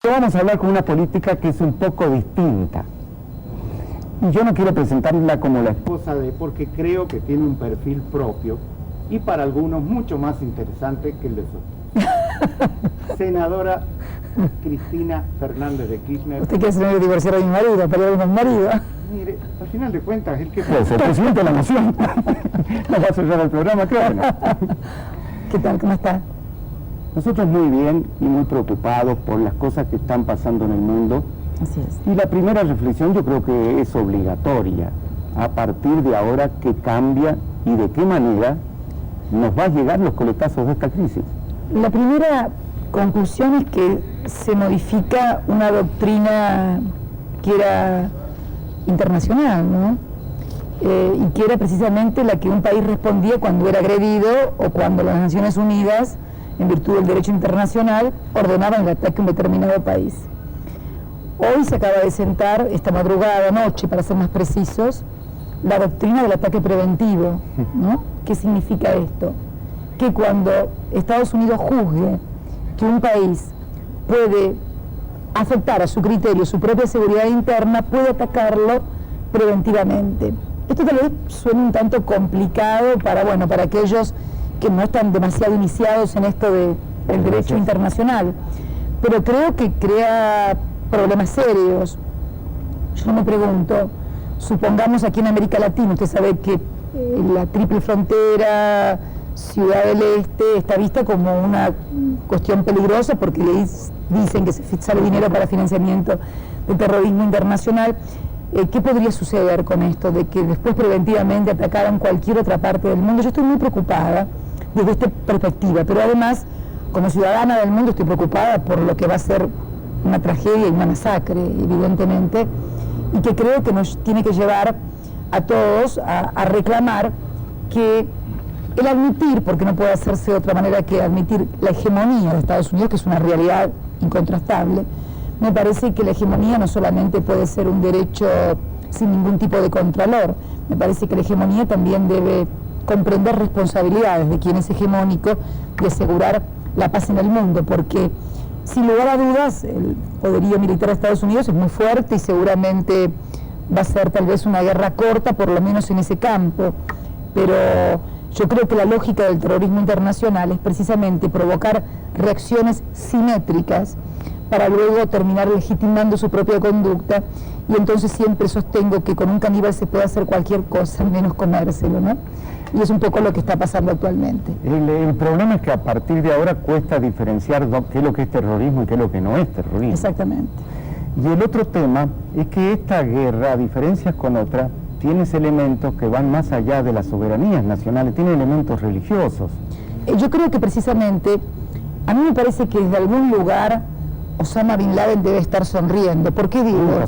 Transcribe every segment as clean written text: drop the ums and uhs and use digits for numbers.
Vamos a hablar con una política que es un poco distinta. Y yo no quiero presentarla como la esposa de, porque creo que tiene un perfil propio y para algunos mucho más interesante que el de su senadora Cristina Fernández de Kirchner. ¿Usted quiere ser divorciar a mi marido, pelear con mi marido? Mire, al final de cuentas, ¿el qué puede ser? Presidente de la Nación. ¿No va a cerrar el programa? Claro. ¿Qué tal? ¿Cómo está? Nosotros muy bien y muy preocupados por las cosas que están pasando en el mundo. Así es. Y la primera reflexión yo creo que es obligatoria. A partir de ahora, ¿qué cambia y de qué manera nos va a llegar los coletazos de esta crisis? La primera conclusión es que se modifica una doctrina que era internacional, ¿no? Y que era precisamente la que un país respondía cuando era agredido o cuando las Naciones Unidas, en virtud del derecho internacional, ordenaban el ataque a un determinado país. Hoy se acaba de sentar, esta madrugada, anoche, para ser más precisos, la doctrina del ataque preventivo, ¿no? ¿Qué significa esto? Que cuando Estados Unidos juzgue que un país puede afectar a su criterio su propia seguridad interna, puede atacarlo preventivamente. Esto tal vez suene un tanto complicado para aquellos que no están demasiado iniciados en esto del derecho internacional, pero creo que crea problemas serios. Yo me pregunto, supongamos aquí en América Latina, usted sabe que la triple frontera, Ciudad del Este, está vista como una cuestión peligrosa porque le dicen que se sale dinero para financiamiento de terrorismo internacional. ¿Qué podría suceder con esto de que después preventivamente atacaran cualquier otra parte del mundo? Yo estoy muy preocupada desde esta perspectiva, pero además, como ciudadana del mundo, estoy preocupada por lo que va a ser una tragedia y una masacre, evidentemente, y que creo que nos tiene que llevar a todos a reclamar que el admitir, porque no puede hacerse de otra manera que admitir la hegemonía de Estados Unidos, que es una realidad incontrastable, me parece que la hegemonía no solamente puede ser un derecho sin ningún tipo de contralor, me parece que la hegemonía también debe comprender responsabilidades de quien es hegemónico y asegurar la paz en el mundo, porque sin lugar a dudas el poderío militar de Estados Unidos es muy fuerte y seguramente va a ser tal vez una guerra corta, por lo menos en ese campo, pero yo creo que la lógica del terrorismo internacional es precisamente provocar reacciones simétricas para luego terminar legitimando su propia conducta, y entonces siempre sostengo que con un caníbal se puede hacer cualquier cosa menos comérselo, ¿no? Y es un poco lo que está pasando actualmente. El problema es que a partir de ahora cuesta diferenciar qué es lo que es terrorismo y qué es lo que no es terrorismo. Exactamente. Y el otro tema es que esta guerra, a diferencia con otras, tiene elementos que van más allá de las soberanías nacionales, tiene elementos religiosos. Yo creo que precisamente, a mí me parece que desde algún lugar Osama Bin Laden debe estar sonriendo. ¿Por qué digo?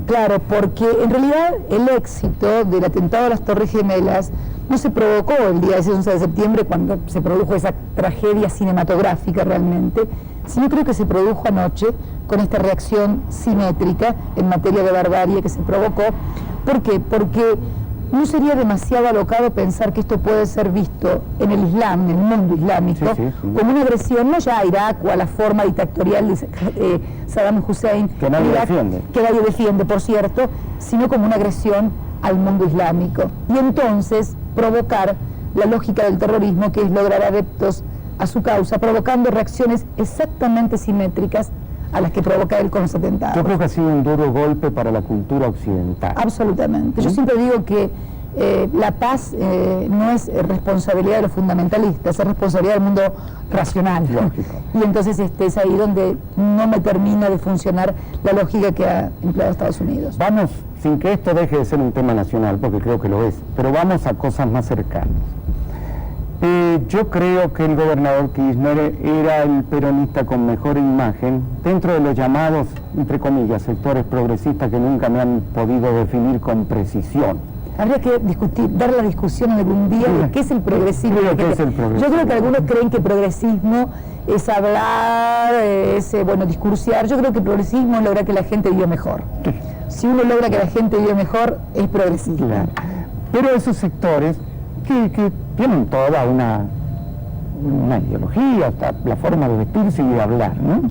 Claro, porque en realidad el éxito del atentado a las Torres Gemelas no se provocó el día 11 de septiembre cuando se produjo esa tragedia cinematográfica realmente, sino creo que se produjo anoche con esta reacción simétrica en materia de barbarie que se provocó. ¿Por qué? Porque no sería demasiado alocado pensar que esto puede ser visto en el Islam, en el mundo islámico, como una agresión no ya a Irak o a la forma dictatorial de Saddam Hussein, que nadie defiende. Que nadie defiende, por cierto, sino como una agresión al mundo islámico. Y entonces provocar la lógica del terrorismo, que es lograr adeptos a su causa, provocando reacciones exactamente simétricas a las que provoca él con los atentados. Yo creo que ha sido un duro golpe para la cultura occidental. Absolutamente. Yo siempre digo que la paz no es responsabilidad de los fundamentalistas, es responsabilidad del mundo racional. Lógico. Y entonces es ahí donde no me termina de funcionar la lógica que ha empleado Estados Unidos. Vamos, sin que esto deje de ser un tema nacional, porque creo que lo es, pero vamos a cosas más cercanas. Yo creo que el gobernador Kirchner era el peronista con mejor imagen dentro de los llamados, entre comillas, sectores progresistas que nunca me han podido definir con precisión. Habría que dar la discusión en algún día de qué es el progresismo. Yo creo que algunos creen que progresismo es hablar, discursiar. Yo creo que progresismo logra que la gente viva mejor. Si uno logra que la gente viva mejor, es progresismo. Claro. Pero esos sectores que tienen toda una ideología, hasta la forma de vestirse y de hablar, ¿no?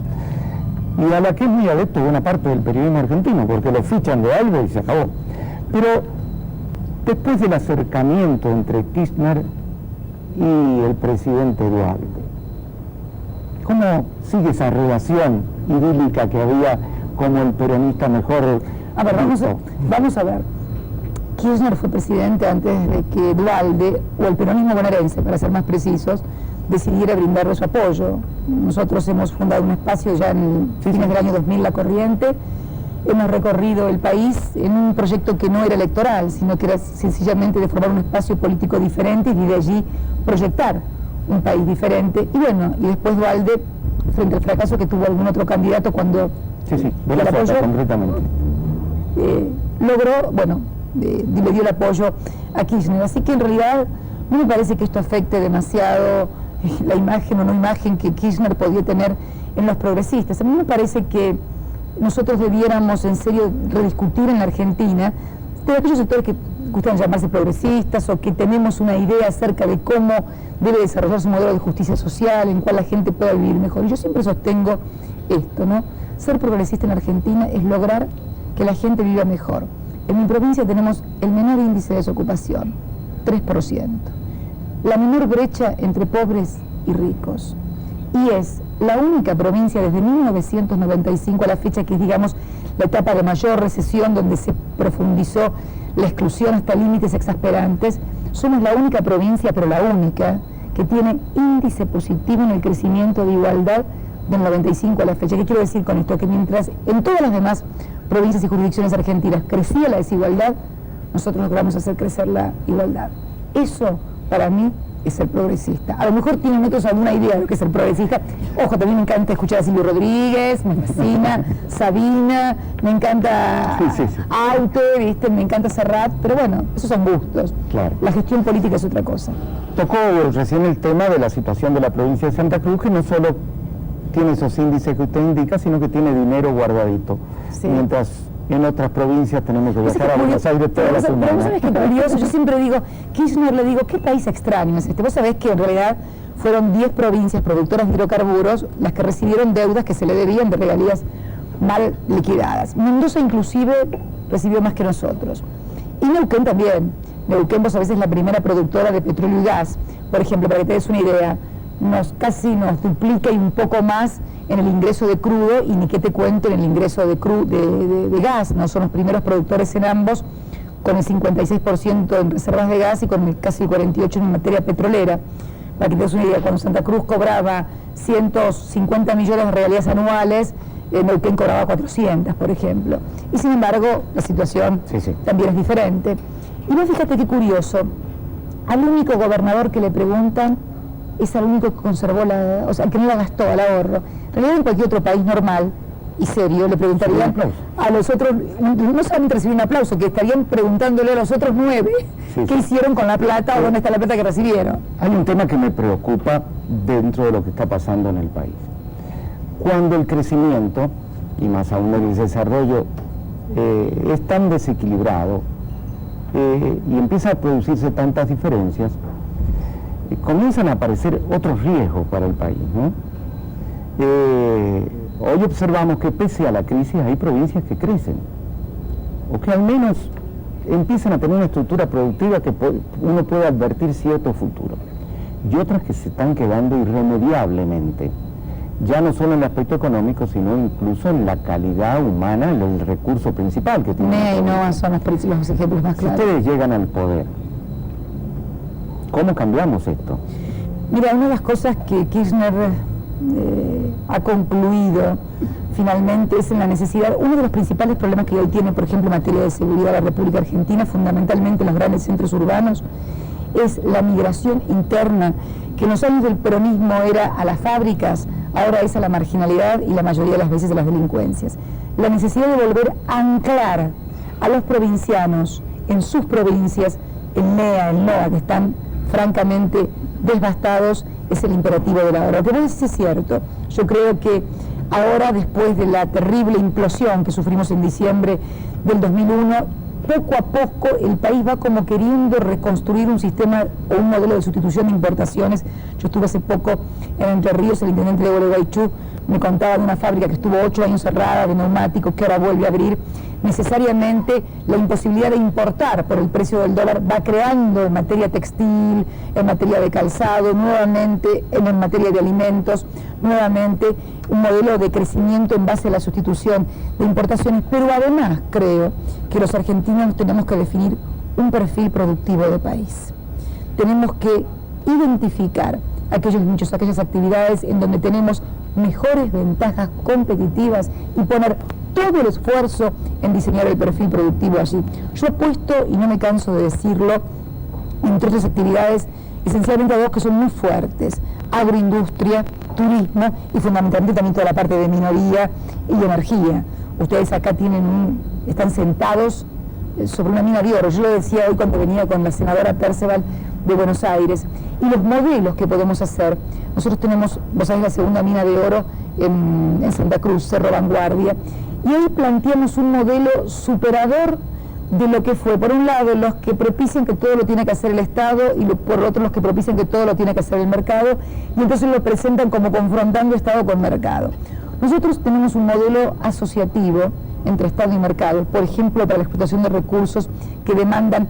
y a la que es muy adepto buena parte del periodismo argentino, porque lo fichan de algo y se acabó. Pero después del acercamiento entre Kirchner y el presidente Dualde, ¿cómo sigue esa relación idílica que había como el peronista mejor? A ver, vamos a ver. Kirchner fue presidente antes de que Dualde, o el peronismo bonaerense, para ser más precisos, decidiera brindarle su apoyo. Nosotros hemos fundado un espacio ya en fines del año 2000, La Corriente. Hemos recorrido el país en un proyecto que no era electoral, sino que era sencillamente de formar un espacio político diferente y de allí proyectar un país diferente. Y bueno, y después Dualde, frente al fracaso que tuvo algún otro candidato cuando el apoyo, concretamente. Logró, bueno, le dio el apoyo a Kirchner. Así que en realidad no me parece que esto afecte demasiado la imagen o no imagen que Kirchner podía tener en los progresistas. A mí me parece que nosotros debiéramos en serio rediscutir en la Argentina de aquellos sectores que gustan llamarse progresistas o que tenemos una idea acerca de cómo debe desarrollarse un modelo de justicia social en cual la gente pueda vivir mejor. Y yo siempre sostengo esto, ¿no? Ser progresista en Argentina es lograr que la gente viva mejor. En mi provincia tenemos el menor índice de desocupación, 3%. La menor brecha entre pobres y ricos. Y es la única provincia desde 1995 a la fecha que es, digamos, la etapa de mayor recesión donde se profundizó la exclusión hasta límites exasperantes. Somos la única provincia, pero la única, que tiene índice positivo en el crecimiento de igualdad del 95 a la fecha. ¿Qué quiero decir con esto? Que mientras en todas las demás provincias y jurisdicciones argentinas crecía la desigualdad, nosotros logramos hacer crecer la igualdad. Eso, para mí, es ser progresista. A lo mejor tienen otros alguna idea de lo que es ser progresista. Ojo, también me encanta escuchar a Silvio Rodríguez, me fascina, Sabina, me encanta Aute, ¿viste? Me encanta Serrat, pero bueno, esos son gustos. Claro. La gestión política es otra cosa. Tocó recién el tema de la situación de la provincia de Santa Cruz, que no solo tiene esos índices que usted indica, sino que tiene dinero guardadito. Sí. Mientras en otras provincias tenemos que viajar a Buenos Aires toda la semana. Pero ¿sabes qué curioso? Yo siempre digo, Kirchner le digo, ¿qué país extraño es este? Vos sabés que en realidad fueron 10 provincias productoras de hidrocarburos las que recibieron deudas que se le debían de regalías mal liquidadas. Mendoza inclusive recibió más que nosotros. Y Neuquén también. Neuquén, vos sabés, es la primera productora de petróleo y gas. Por ejemplo, para que te des una idea, casi nos duplica y un poco más en el ingreso de crudo, y ni qué te cuento en el ingreso de gas, ¿no? Son los primeros productores en ambos, con el 56% en reservas de gas y con casi el 48% en materia petrolera. Para que te des una idea, cuando Santa Cruz cobraba 150 millones de regalías anuales, Neuquén cobraba 400, por ejemplo. Y sin embargo, la situación también es diferente. Y vos fíjate qué curioso, al único gobernador que le preguntan es al único que conservó o sea, que no la gastó al ahorro. En realidad, en cualquier otro país normal y serio le preguntarían a los otros, no solamente recibir un aplauso, que estarían preguntándole a los otros 9 qué hicieron con la plata o dónde está la plata que recibieron. Hay un tema que me preocupa dentro de lo que está pasando en el país. Cuando el crecimiento, y más aún el desarrollo, es tan desequilibrado y empieza a producirse tantas diferencias, comienzan a aparecer otros riesgos para el país, ¿no? Hoy observamos que pese a la crisis hay provincias que crecen, o que al menos empiezan a tener una estructura productiva que uno puede advertir cierto futuro, y otras que se están quedando irremediablemente, ya no solo en el aspecto económico, sino incluso en la calidad humana, en el recurso principal que tiene. No son los ejemplos más claros. Si ustedes llegan al poder, ¿cómo cambiamos esto? Mira, una de las cosas que Kirchner ha concluido finalmente es en la necesidad, uno de los principales problemas que hoy tiene, por ejemplo, en materia de seguridad la República Argentina, fundamentalmente en los grandes centros urbanos, es la migración interna, que en los años del peronismo era a las fábricas, ahora es a la marginalidad y la mayoría de las veces a las delincuencias. La necesidad de volver a anclar a los provincianos en sus provincias, en NEA, en NOA, que están francamente devastados, es el imperativo de la hora. Lo que vos decís es cierto. Yo creo que ahora, después de la terrible implosión que sufrimos en diciembre del 2001, poco a poco el país va como queriendo reconstruir un sistema o un modelo de sustitución de importaciones. Yo estuve hace poco en Entre Ríos, el intendente de Gualeguaychú me contaba de una fábrica que estuvo 8 años cerrada de neumáticos, que ahora vuelve a abrir. Necesariamente la imposibilidad de importar por el precio del dólar va creando en materia textil, en materia de calzado, nuevamente en materia de alimentos, nuevamente un modelo de crecimiento en base a la sustitución de importaciones, pero además creo que los argentinos tenemos que definir un perfil productivo de país. Tenemos que identificar aquellos nichos, aquellas actividades en donde tenemos mejores ventajas competitivas y poner todo el esfuerzo en diseñar el perfil productivo allí. Yo apuesto, y no me canso de decirlo, entre otras actividades, esencialmente a dos que son muy fuertes: agroindustria, turismo y fundamentalmente también toda la parte de minería y energía. Ustedes acá están sentados sobre una mina de oro. Yo lo decía hoy cuando venía con la senadora Perceval de Buenos Aires, y los modelos que podemos hacer. Nosotros tenemos, vos sabés, la segunda mina de oro en Santa Cruz, Cerro Vanguardia, y ahí planteamos un modelo superador de lo que fue, por un lado, los que propician que todo lo tiene que hacer el Estado y por otro los que propician que todo lo tiene que hacer el mercado, y entonces lo presentan como confrontando Estado con mercado. Nosotros tenemos un modelo asociativo entre Estado y mercado, por ejemplo, para la explotación de recursos que demandan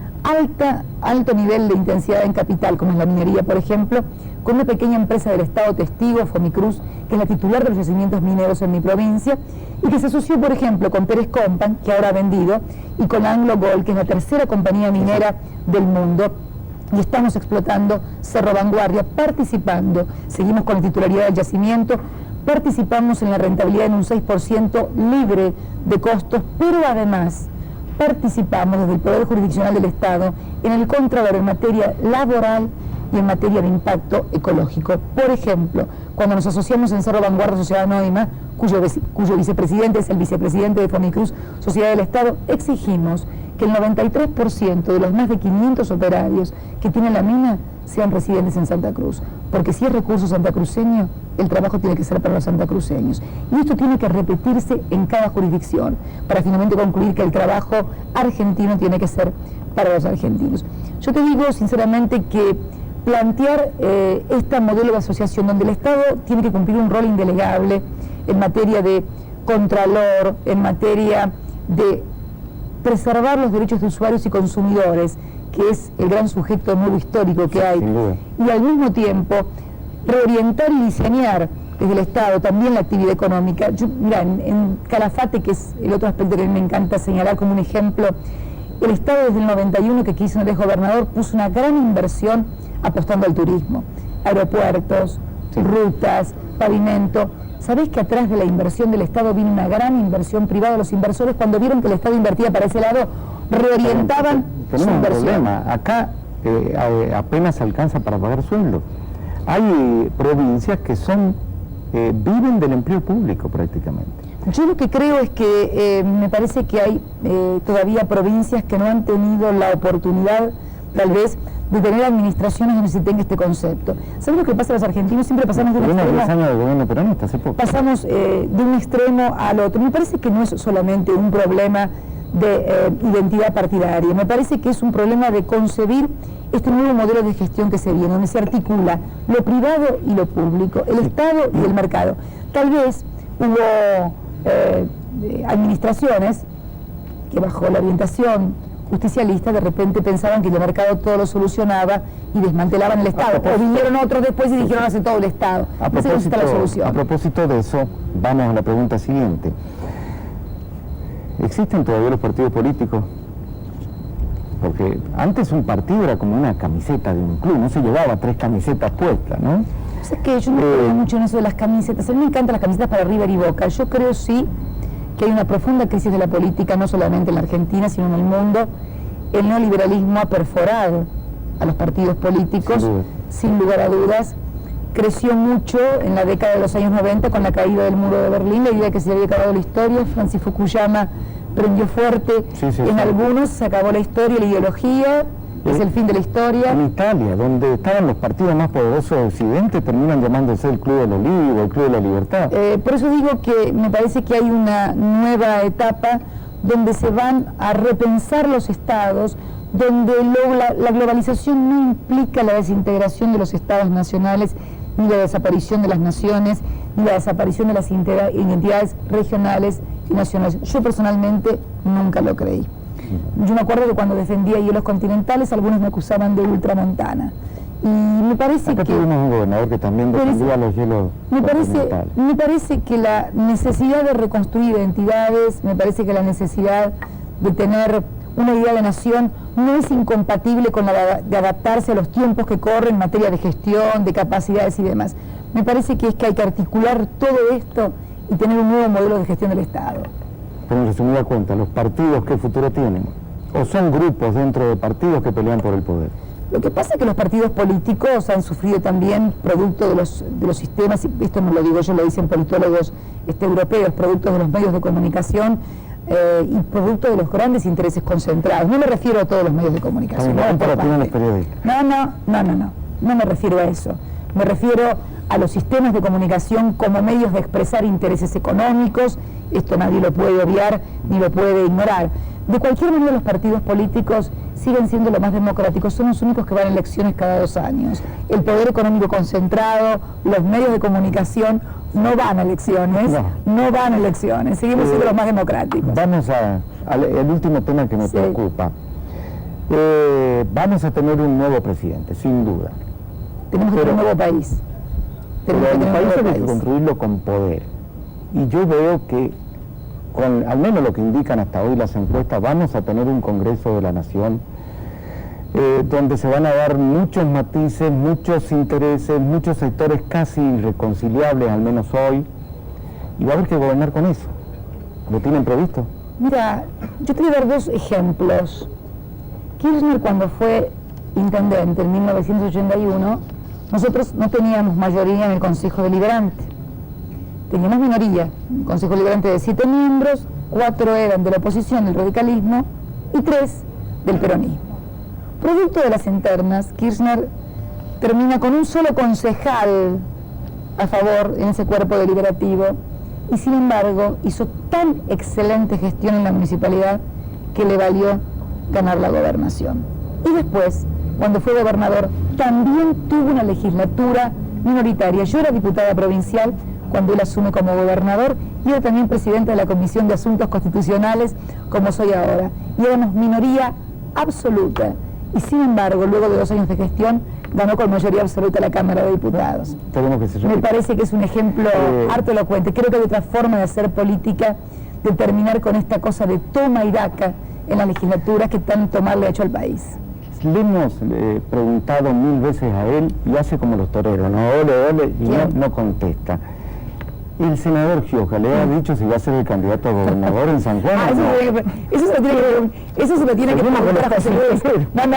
alto nivel de intensidad en capital, como es la minería, por ejemplo, con una pequeña empresa del Estado testigo, Fomicruz, que es la titular de los yacimientos mineros en mi provincia, y que se asoció, por ejemplo, con Pérez Compan, que ahora ha vendido, y con Anglo Gold, que es la tercera compañía minera del mundo, y estamos explotando Cerro Vanguardia, participando, seguimos con la titularidad del yacimiento, participamos en la rentabilidad en un 6% libre de costos, pero además participamos desde el Poder Jurisdiccional del Estado en el contravalor en materia laboral y en materia de impacto ecológico. Por ejemplo, cuando nos asociamos en Cerro Vanguardia Sociedad Anónima, cuyo vicepresidente es el vicepresidente de Fomicruz, Sociedad del Estado, exigimos que el 93% de los más de 500 operarios que tiene la mina sean residentes en Santa Cruz, porque si es recurso santacruceño, el trabajo tiene que ser para los santacruceños. Y esto tiene que repetirse en cada jurisdicción, para finalmente concluir que el trabajo argentino tiene que ser para los argentinos. Yo te digo sinceramente que plantear este modelo de asociación, donde el Estado tiene que cumplir un rol indelegable en materia de contralor, en materia de preservar los derechos de usuarios y consumidores, que es el gran sujeto nuevo histórico que hay, y al mismo tiempo reorientar y diseñar desde el Estado también la actividad económica. Mira, en Calafate, que es el otro aspecto que a mí me encanta señalar como un ejemplo, el Estado desde el 91, que quiso el gobernador, puso una gran inversión apostando al turismo, aeropuertos, rutas, pavimento. ¿Sabés que atrás de la inversión del Estado vino una gran inversión privada? Los inversores, cuando vieron que el Estado invertía para ese lado, reorientaban su inversión. Tenemos un problema. Acá apenas alcanza para pagar sueldo. Hay provincias que viven del empleo público prácticamente. Yo lo que creo es que me parece que hay todavía provincias que no han tenido la oportunidad, tal vez, de tener administraciones donde se tenga este concepto. ¿Sabes lo que pasa a los argentinos? Siempre pasamos de un extremo... 10 años de gobierno peronista, hace poco. Pasamos de un extremo al otro. Me parece que no es solamente un problema de identidad partidaria, me parece que es un problema de concebir este nuevo modelo de gestión que se viene, donde se articula lo privado y lo público, el Estado y el mercado. Tal vez hubo administraciones que bajo la orientación justicialista de repente pensaban que el mercado todo lo solucionaba y desmantelaban el Estado, o vinieron otros después y dijeron hace todo el Estado. A propósito de eso, vamos a la pregunta siguiente. ¿Existen todavía los partidos políticos? Porque antes un partido era como una camiseta de un club, no se llevaba 3 camisetas puestas, ¿no? Es que yo no creo mucho en eso de las camisetas. A mí me encantan las camisetas para River y Boca. Yo creo sí que hay una profunda crisis de la política, no solamente en la Argentina, sino en el mundo. El neoliberalismo ha perforado a los partidos políticos, sin lugar a dudas. Creció mucho en la década de los años 90 con la caída del muro de Berlín, la idea que se había acabado la historia. Francis Fukuyama prendió fuerte en algunos, se acabó la historia, la ideología, es el fin de la historia. En Italia, donde estaban los partidos más poderosos de Occidente, terminan llamándose el Club del Olivo, el Club de la Libertad. Por eso digo que me parece que hay una nueva etapa donde se van a repensar los estados, donde la globalización no implica la desintegración de los estados nacionales, ni la desaparición de las naciones, ni la desaparición de las identidades regionales y nacionales. Yo personalmente nunca lo creí. Yo me acuerdo que cuando defendía hielos continentales, algunos me acusaban de ultramontana. Y me parece Acá que... tuvimos un gobernador que también defendía los hielos continentales. Me parece que la necesidad de reconstruir identidades, me parece que la necesidad de tener una idea de nación no es incompatible con la de adaptarse a los tiempos que corren en materia de gestión, de capacidades y demás. Me parece que hay que articular todo esto y tener un nuevo modelo de gestión del Estado. Pero en resumida cuenta, ¿los partidos qué futuro tienen? ¿O son grupos dentro de partidos que pelean por el poder? Lo que pasa es que los partidos políticos han sufrido también, producto de los sistemas, y esto no lo digo yo, lo dicen politólogos europeos, producto de los medios de comunicación y producto de los grandes intereses concentrados. No me refiero a todos los medios de comunicación. No me refiero a eso. Me refiero a los sistemas de comunicación como medios de expresar intereses económicos. Esto nadie lo puede obviar ni lo puede ignorar. De cualquier manera, los partidos políticos siguen siendo lo más democráticos, son los únicos que van a elecciones cada 2 años. El poder económico concentrado, los medios de comunicación no van a elecciones, no van a elecciones, seguimos siendo los más democráticos. Vamos al último tema que me preocupa. Vamos a tener un nuevo presidente, sin duda. Tenemos que tener un nuevo país. Pero el país hay que construirlo con poder. Y yo veo que, al menos lo que indican hasta hoy las encuestas, vamos a tener un Congreso de la Nación donde se van a dar muchos matices, muchos intereses, muchos sectores casi irreconciliables, al menos hoy, y va a haber que gobernar con eso. ¿Lo tienen previsto? Mira, yo te voy a dar 2 ejemplos. Kirchner, cuando fue intendente en 1981, nosotros no teníamos mayoría en el Consejo Deliberante. Teníamos minoría, un Consejo Deliberante de 7 miembros, 4 eran de la oposición, del radicalismo, y 3 del peronismo. Producto de las internas, Kirchner termina con un solo concejal a favor en ese cuerpo deliberativo, y sin embargo hizo tan excelente gestión en la municipalidad que le valió ganar la gobernación. Y después, cuando fue gobernador, también tuvo una legislatura minoritaria. Yo era diputada provincial cuando él asume como gobernador y era también presidente de la Comisión de Asuntos Constitucionales, como soy ahora. Y éramos minoría absoluta. Y sin embargo, luego de 2 años de gestión, ganó con mayoría absoluta la Cámara de Diputados. Me parece que es un ejemplo harto elocuente. Creo que hay otra forma de hacer política, de terminar con esta cosa de toma y daca en la legislatura que tanto mal le ha hecho al país. Le hemos preguntado 1000 veces a él y hace como los toreros, no ole, ole, y no contesta. El senador Gioja le ha dicho si va a ser el candidato a gobernador en San Juan. Eso se lo tiene que preguntar a José Luis.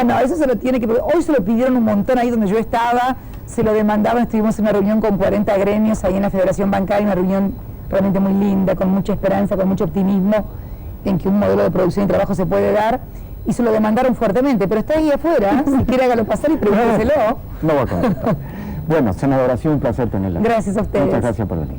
No, eso se lo tiene que preguntar. Hoy se lo pidieron un montón ahí donde yo estaba, se lo demandaban, estuvimos en una reunión con 40 gremios ahí en la Federación Bancaria, una reunión realmente muy linda, con mucha esperanza, con mucho optimismo en que un modelo de producción y trabajo se puede dar, y se lo demandaron fuertemente, pero está ahí afuera, si quiere hágalo pasar y pregúnteselo. No va a contestar. Bueno, senadora, ha sido un placer tenerla. Gracias a ustedes. Muchas gracias por venir.